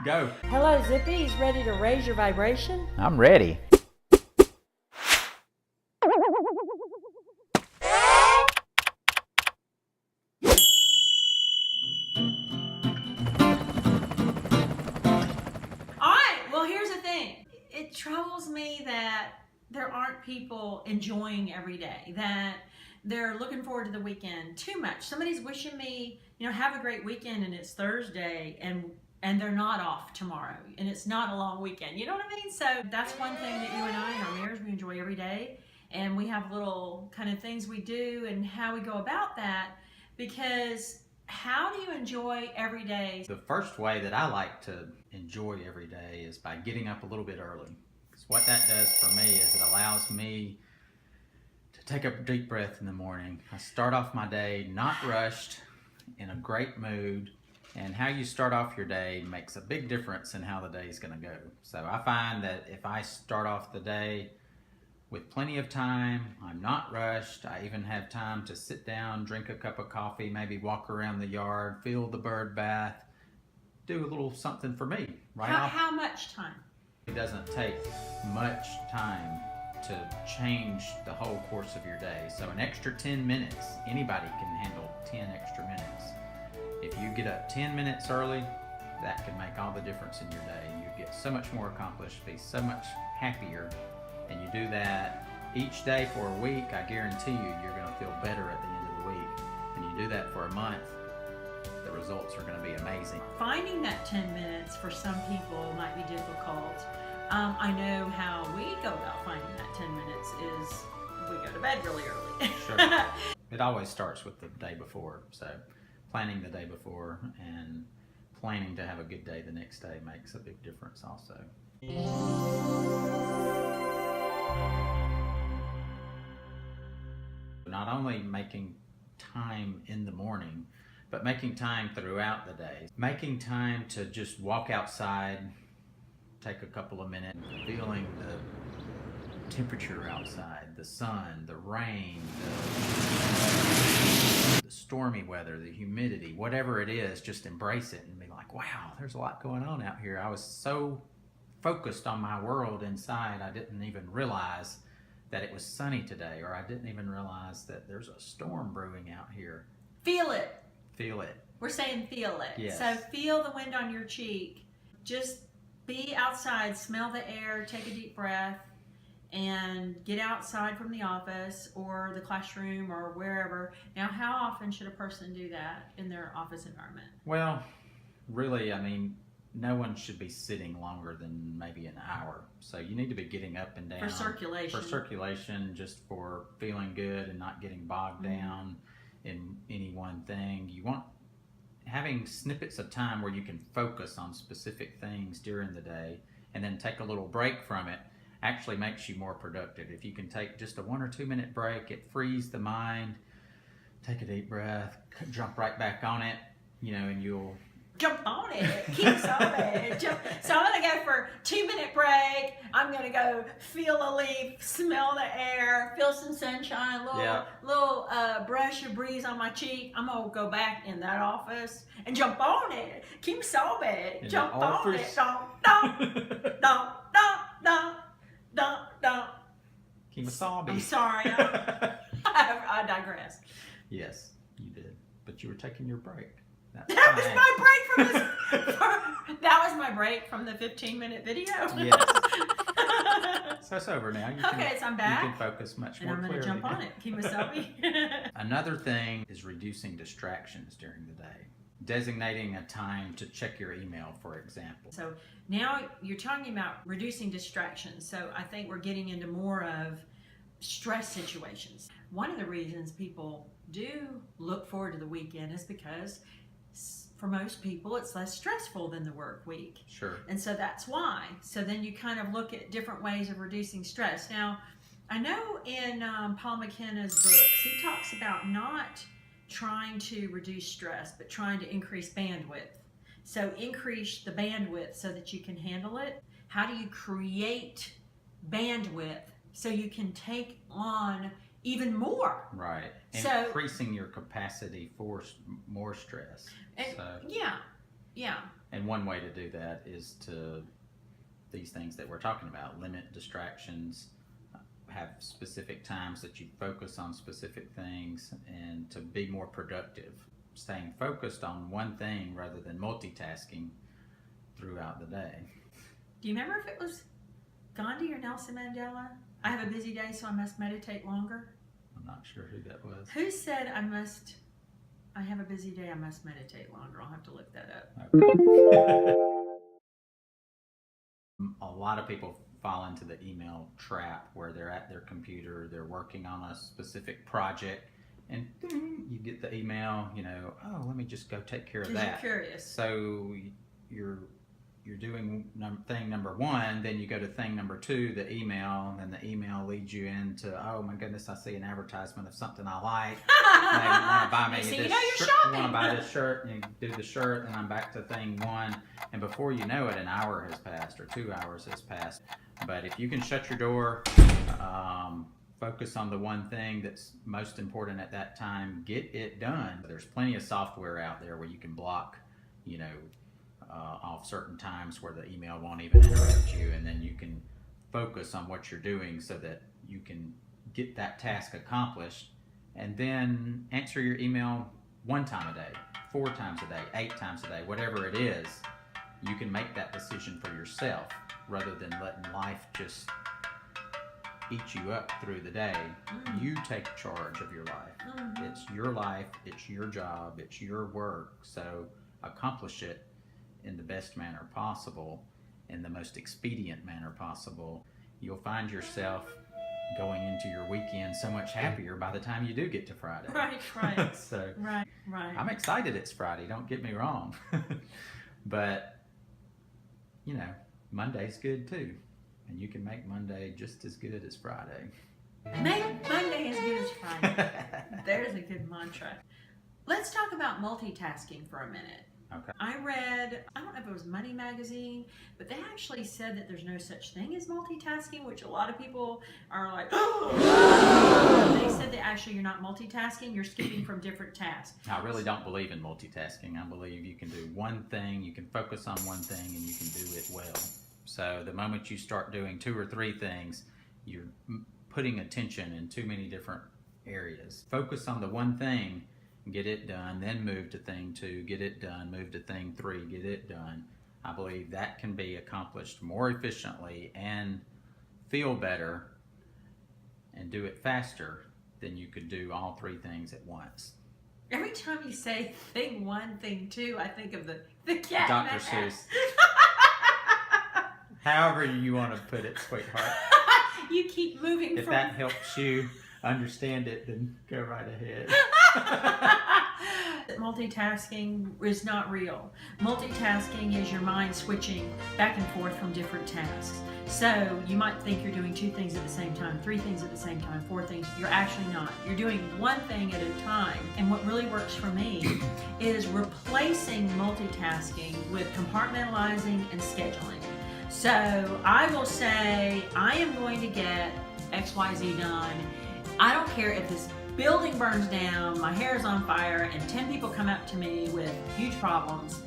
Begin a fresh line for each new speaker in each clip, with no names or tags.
Go.
Hello, Zippy. Is ready to raise your vibration?
I'm ready.
Well, here's the thing. It troubles me that there aren't people enjoying every day, that they're looking forward to the weekend too much. Somebody's wishing me, have a great weekend, and it's Thursday, and they're not off tomorrow, and it's not a long weekend. You know what I mean? So that's one thing that you and I in our marriage, we enjoy every day, and we have little kind of things we do and how we go about that, because how do you enjoy every day?
The first way that I like to enjoy every day is by getting up a little bit early. Because what that does for me is it allows me to take a deep breath in the morning. I start off my day not rushed, in a great mood, and how you start off your day makes a big difference in how the day is going to go. So I find that if I start off the day with plenty of time, I'm not rushed, I even have time to sit down, drink a cup of coffee, maybe walk around the yard, feel the bird bath, do a little something for me.
How much time?
It doesn't take much time to change the whole course of your day. So an extra 10 minutes, anybody can handle 10 extra minutes. If you get up 10 minutes early, that can make all the difference in your day. You get so much more accomplished, be so much happier, and you do that each day for a week, I guarantee you, you're going to feel better at the end of the week. And you do that for a month, the results are going to be amazing.
Finding that 10 minutes for some people might be difficult. I know how we go about finding that 10 minutes is we go to bed really early.
Sure. It always starts with the day before. So planning the day before and planning to have a good day the next day makes a big difference also. Not only making time in the morning, but making time throughout the day. Making time to just walk outside, take a couple of minutes, feeling the temperature outside, the sun, the rain, the stormy weather, the humidity, whatever it is, just embrace it and be like, wow, there's a lot going on out here. I was so focused on my world inside, I didn't even realize that it was sunny today, or I didn't even realize that there's a storm brewing out here.
Feel it.
Feel it.
We're saying feel it.
Yes.
So feel the wind on your cheek. Just be outside, smell the air, take a deep breath, and get outside from the office or the classroom or wherever. Now, how often should a person do that in their office environment?
Well, really, I mean, no one should be sitting longer than maybe an hour. So you need to be getting up and down.
For circulation.
For circulation, just for feeling good and not getting bogged down in any one thing. You want having snippets of time where you can focus on specific things during the day and then take a little break from it actually makes you more productive. If you can take just a 1 or 2 minute break, it frees the mind. Take a deep breath, jump right back on it, and you'll
jump on it. Keep solid. So I'm going to go for 2-minute break. I'm going to go feel a leaf, smell the air, feel some sunshine, little brush of breeze on my cheek. I'm going to go back in that office and jump on it. Keep solid. Jump on it. Don't, don't.
Keep sobbing.
I'm sorry. I digress.
Yes, you did. But you were taking your break.
That was my break from this. That was my break from the 15-minute video.
Yes. So it's over now.
So I'm back.
You can focus much more clearly.
And I'm going to jump on it. Keep myself.
Another thing is reducing distractions during the day. Designating a time to check your email, for example.
So now you're talking about reducing distractions. So I think we're getting into more of stress situations. One of the reasons people do look forward to the weekend is because for most people it's less stressful than the work week.
Sure.
And so that's why. So then you kind of look at different ways of reducing stress. Now, I know in Paul McKenna's books, he talks about not trying to reduce stress, but trying to increase bandwidth. So increase the bandwidth so that you can handle it. How do you create bandwidth so you can take on even more?
Right.
So,
increasing your capacity for more stress.
And,
so.
Yeah. Yeah.
And one way to do that is to these things that we're talking about, limit distractions, have specific times that you focus on specific things, and to be more productive, staying focused on one thing rather than multitasking throughout the day.
Do you remember if it was Gandhi or Nelson Mandela? I have a busy day, so I must meditate longer.
I'm not sure who that was.
Who said I have a busy day, I must meditate longer? I'll have to look that up.
Okay. A lot of people fall into the email trap where they're at their computer, they're working on a specific project, and you get the email, oh, let me just go take care of that.
You're curious.
So you're doing thing number one, then you go to thing number two, the email, and the email leads you into, oh my goodness, I see an advertisement of something I like. They want to buy me
See,
this
you're
shirt.
shopping.
I want to buy this shirt, and you do the shirt, and I'm back to thing one, and before you know it, an hour has passed or 2 hours has passed. But if you can shut your door, focus on the one thing that's most important at that time, get it done. There's plenty of software out there where you can block, off certain times where the email won't even interrupt you, and then you can focus on what you're doing so that you can get that task accomplished, and then answer your email 1 time a day, 4 times a day, 8 times a day, whatever it is. You can make that decision for yourself rather than letting life just eat you up through the day. You take charge of your life. It's your life, it's your job, it's your work, so accomplish it in the best manner possible, in the most expedient manner possible. You'll find yourself going into your weekend so much happier by the time you do get to Friday.
Right.
So
Right.
I'm excited it's Friday, don't get me wrong. But, Monday's good too. And you can make Monday just as good as Friday.
Make Monday as good as Friday. There's a good mantra. Let's talk about multitasking for a minute.
Okay.
I read, I don't know if it was Money Magazine, but they actually said that there's no such thing as multitasking, which a lot of people are like, oh! They said that actually you're not multitasking, you're skipping from different tasks.
I really don't believe in multitasking. I believe you can do one thing, you can focus on one thing, and you can do it well. So the moment you start doing 2 or 3 things, you're putting attention in too many different areas. Focus on the one thing, get it done, then move to thing 2, get it done, move to thing 3, get it done. I believe that can be accomplished more efficiently and feel better and do it faster than you could do all 3 things at once.
Every time you say thing 1, thing 2, I think of the cat.
Dr. Seuss. However you want to put it, sweetheart.
You keep moving
If
from...
that helps you understand it, then go right ahead.
Multitasking is not real. Multitasking is your mind switching back and forth from different tasks. So you might think you're doing 2 things at the same time, 3 things at the same time, 4 things. You're actually not. You're doing one thing at a time. And what really works for me is replacing multitasking with compartmentalizing and scheduling. So I will say, I am going to get XYZ done. I don't care if this building burns down, my hair is on fire, and 10 people come up to me with huge problems.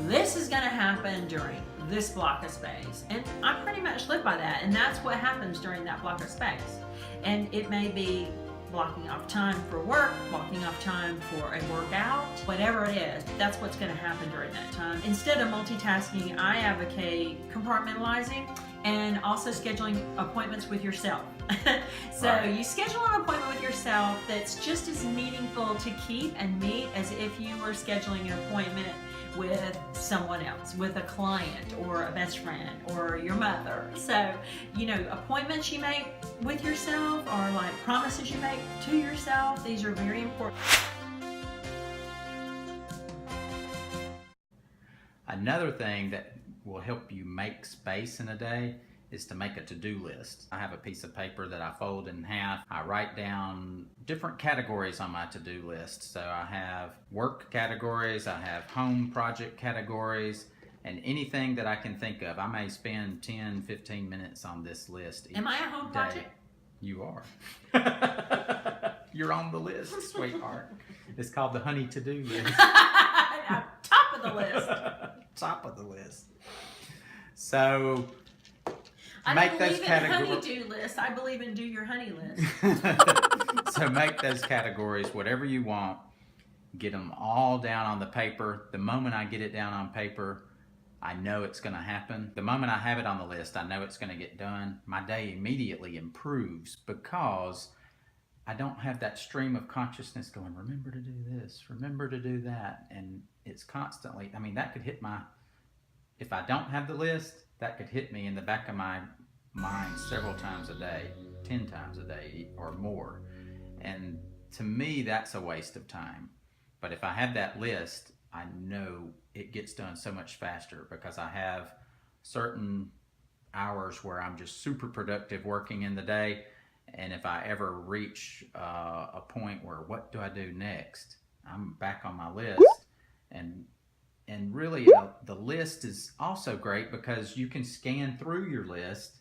This is going to happen during this block of space. And I pretty much live by that, and that's what happens during that block of space. And it may be blocking off time for work, blocking off time for a workout, whatever it is, that's what's going to happen during that time. Instead of multitasking, I advocate compartmentalizing and also scheduling appointments with yourself. So
Right.
You schedule an appointment with yourself that's just as meaningful to keep and meet as if you were scheduling an appointment with someone else, with a client or a best friend or your mother. So, appointments you make with yourself or like promises you make to yourself, these are very important.
Another thing that will help you make space in a day is to make a to-do list. I have a piece of paper that I fold in half. I write down different categories on my to-do list. So I have work categories, I have home project categories, and anything that I can think of. I may spend 10, 15 minutes on this list each
Am I a home
day.
project?
You are. You're on the list, sweetheart. It's called the Honey To-Do List.
Top of the list.
So
I
make
don't
those
believe in
categories.
honey-do list. I believe in do your honey list.
So make those categories whatever you want. Get them all down on the paper. The moment I get it down on paper, I know it's going to happen. The moment I have it on the list, I know it's going to get done. My day immediately improves because I don't have that stream of consciousness going, remember to do this, remember to do that. And it's constantly, I mean, that could hit if I don't have the list, that could hit me in the back of my mind several times a day, 10 times a day or more. And to me, that's a waste of time. But if I have that list, I know it gets done so much faster because I have certain hours where I'm just super productive working in the day. And if I ever reach a point where what do I do next, I'm back on my list. And really, the list is also great because you can scan through your list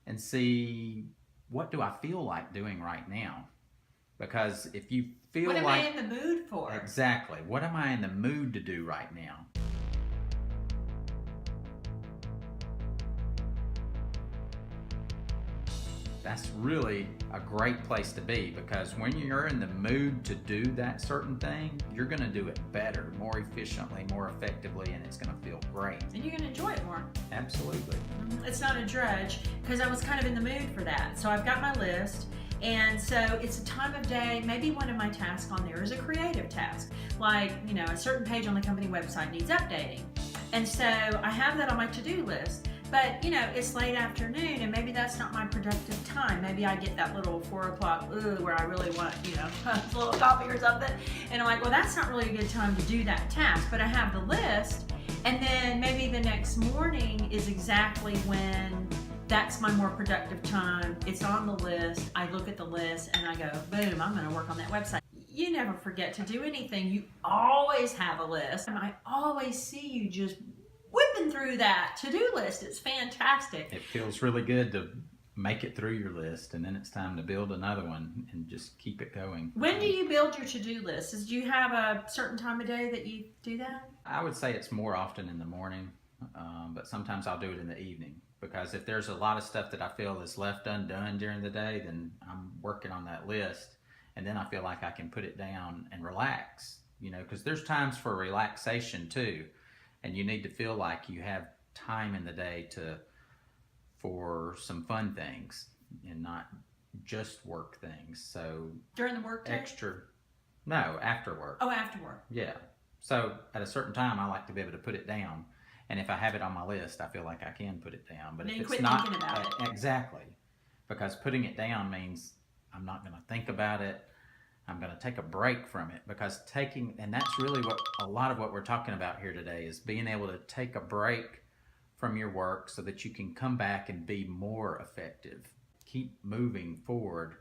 and see what do I feel like doing right now. Because if you feel
what am
like...
I in the mood for?
Exactly. What am I in the mood to do right now? That's really a great place to be because when you're in the mood to do that certain thing, you're going to do it better, more efficiently, more effectively, and it's going to feel great.
And you're going to enjoy it more.
Absolutely.
It's not a drudge because I was kind of in the mood for that. So I've got my list. And so it's a time of day, maybe one of my tasks on there is a creative task. Like, a certain page on the company website needs updating. And so I have that on my to-do list. But, it's late afternoon and maybe that's not my productive time. Maybe I get that little 4 o'clock, where I really want, a little coffee or something. And I'm like, well, that's not really a good time to do that task. But I have the list. And then maybe the next morning is exactly when that's my more productive time. It's on the list. I look at the list and I go, boom, I'm going to work on that website. You never forget to do anything. You always have a list. And I always see you just whipping through that to-do list. It's fantastic.
It feels really good to make it through your list, and then it's time to build another one and just keep it going.
When do you build your to-do list? Do you have a certain time of day that you do that?
I would say it's more often in the morning, but sometimes I'll do it in the evening. Because if there's a lot of stuff that I feel is left undone during the day, then I'm working on that list. And then I feel like I can put it down and relax, because there's times for relaxation too. And you need to feel like you have time in the day for some fun things and not just work things. So
during the work day?
No, after work.
Oh, after work.
Yeah. So at a certain time, I like to be able to put it down. And if I have it on my list, I feel like I can put it down. But
then
if
you
it's
quit
not,
thinking about it.
Exactly. Because putting it down means I'm not going to think about it. I'm going to take a break from it and that's really what a lot of what we're talking about here today is being able to take a break from your work so that you can come back and be more effective. Keep moving forward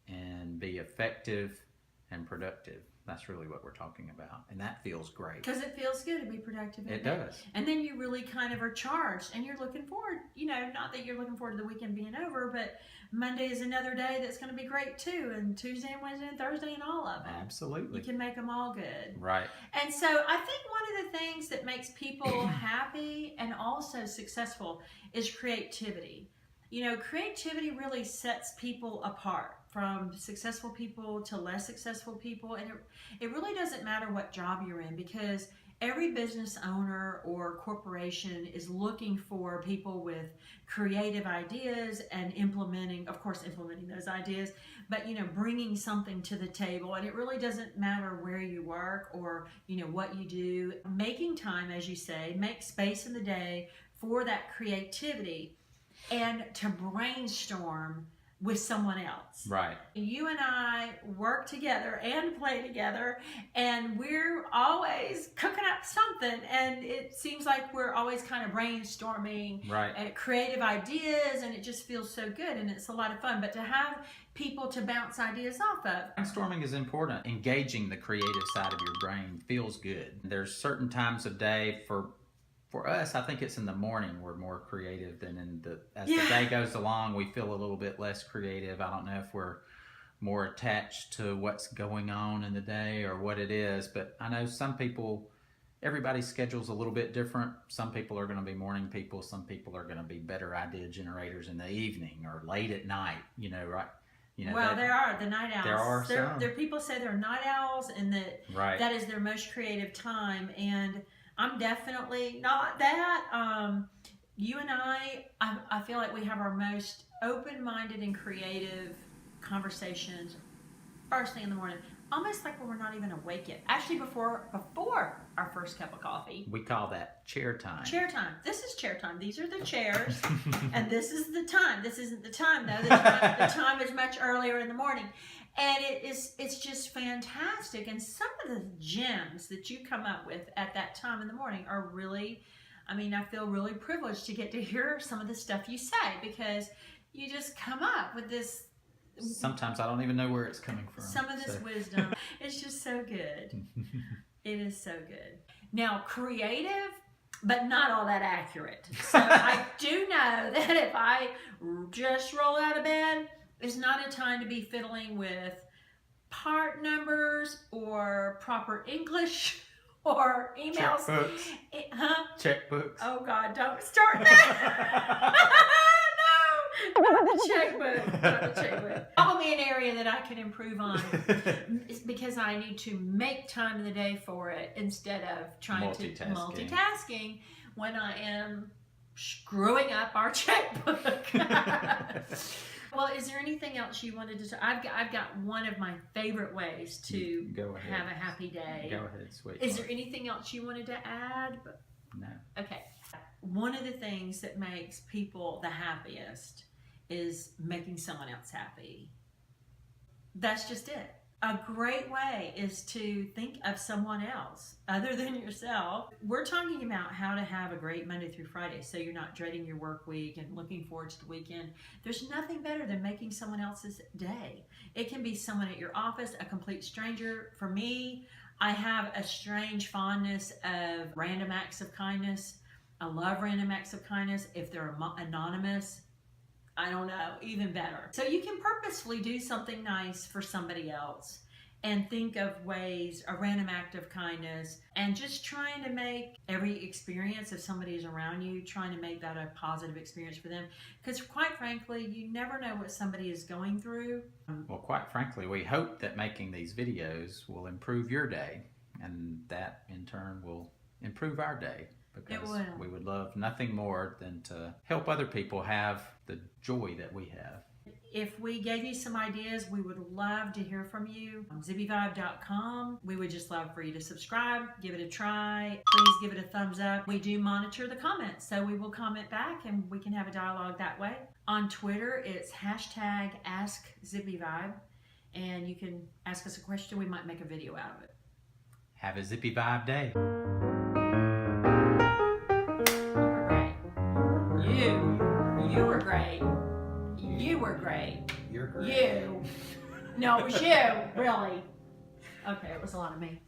and be effective and productive. That's really what we're talking about. And that feels great.
Because it feels good to be productive.
It does.
And then you really kind of are charged and you're looking forward, not that you're looking forward to the weekend being over, but Monday is another day that's going to be great too. And Tuesday and Wednesday and Thursday and all of them.
Absolutely.
You can make them all good.
Right.
And so I think one of the things that makes people happy and also successful is creativity. Creativity really sets people apart from successful people to less successful people. And it really doesn't matter what job you're in because every business owner or corporation is looking for people with creative ideas and implementing those ideas, but bringing something to the table. And it really doesn't matter where you work or what you do. Making time, as you say, make space in the day for that creativity and to brainstorm with someone else.
Right.
You and I work together and play together, and we're always cooking up something, and it seems like we're always kind of brainstorming creative ideas, and it just feels so good, and it's a lot of fun. But to have people to bounce ideas off of.
Brainstorming is important. Engaging the creative side of your brain feels good. There's certain times of day for us, I think it's in the morning we're more creative than as the day goes along, we feel a little bit less creative. I don't know if we're more attached to what's going on in the day or what it is, but I know some people everybody's schedule's a little bit different. Some people are going to be morning people. Some people are going to be better idea generators in the evening or late at night, right?
Well, there are the night owls.
There are some.
There people say they're night owls and that
Right.
that is their most creative time. And I'm definitely not that. You and I feel like we have our most open-minded and creative conversations first thing in the morning. Almost like when we're not even awake yet. Actually, before our first cup of coffee.
We call that chair time.
Chair time. This is chair time. These are the chairs, and this is the time. This isn't the time though. The time is much earlier in the morning, and it's just fantastic. And some of the gems that you come up with at that time in the morning are really, I feel really privileged to get to hear some of the stuff you say because you just come up with this.
Sometimes I don't even know where it's coming from.
Some of this wisdom. It's just so good. It is so good. Now, creative, but not all that accurate. So I do know that if I just roll out of bed, it's not a time to be fiddling with part numbers or proper English or emails.
Checkbooks. Checkbooks.
Oh, God, don't start that. Not the checkbook. Not the checkbook. Probably an area that I can improve on is because I need to make time in the day for it instead of trying to multitasking when I am screwing up our checkbook. Well, is there anything else you wanted to say? I've got one of my favorite ways to have a happy day.
Go ahead, sweet.
Is there anything else you wanted to add?
No.
Okay. One of the things that makes people the happiest is making someone else happy. That's just it. A great way is to think of someone else other than yourself. We're talking about how to have a great Monday through Friday so you're not dreading your work week and looking forward to the weekend. There's nothing better than making someone else's day. It can be someone at your office, a complete stranger. For me, I have a strange fondness of random acts of kindness. I love random acts of kindness. If they're anonymous, I don't know, even better. So you can purposefully do something nice for somebody else and think of ways, a random act of kindness, and just trying to make every experience, if somebody is around you, trying to make that a positive experience for them. Because quite frankly, you never know what somebody is going through.
Well, quite frankly, we hope that making these videos will improve your day, and that in turn will improve our day. Because we would love nothing more than to help other people have the joy that we have.
If we gave you some ideas, we would love to hear from you. zippyvibe.com. We would just love for you to subscribe, give it a try. Please give it a thumbs up. We do monitor the comments, so we will comment back and we can have a dialogue that way. On Twitter, it's #AskZippyVibe, and you can ask us a question. We might make a video out of it.
Have a Zippy Vibe day.
You were great. You were great.
You're great.
You. No, it was you. Really. Okay, it was a lot of me.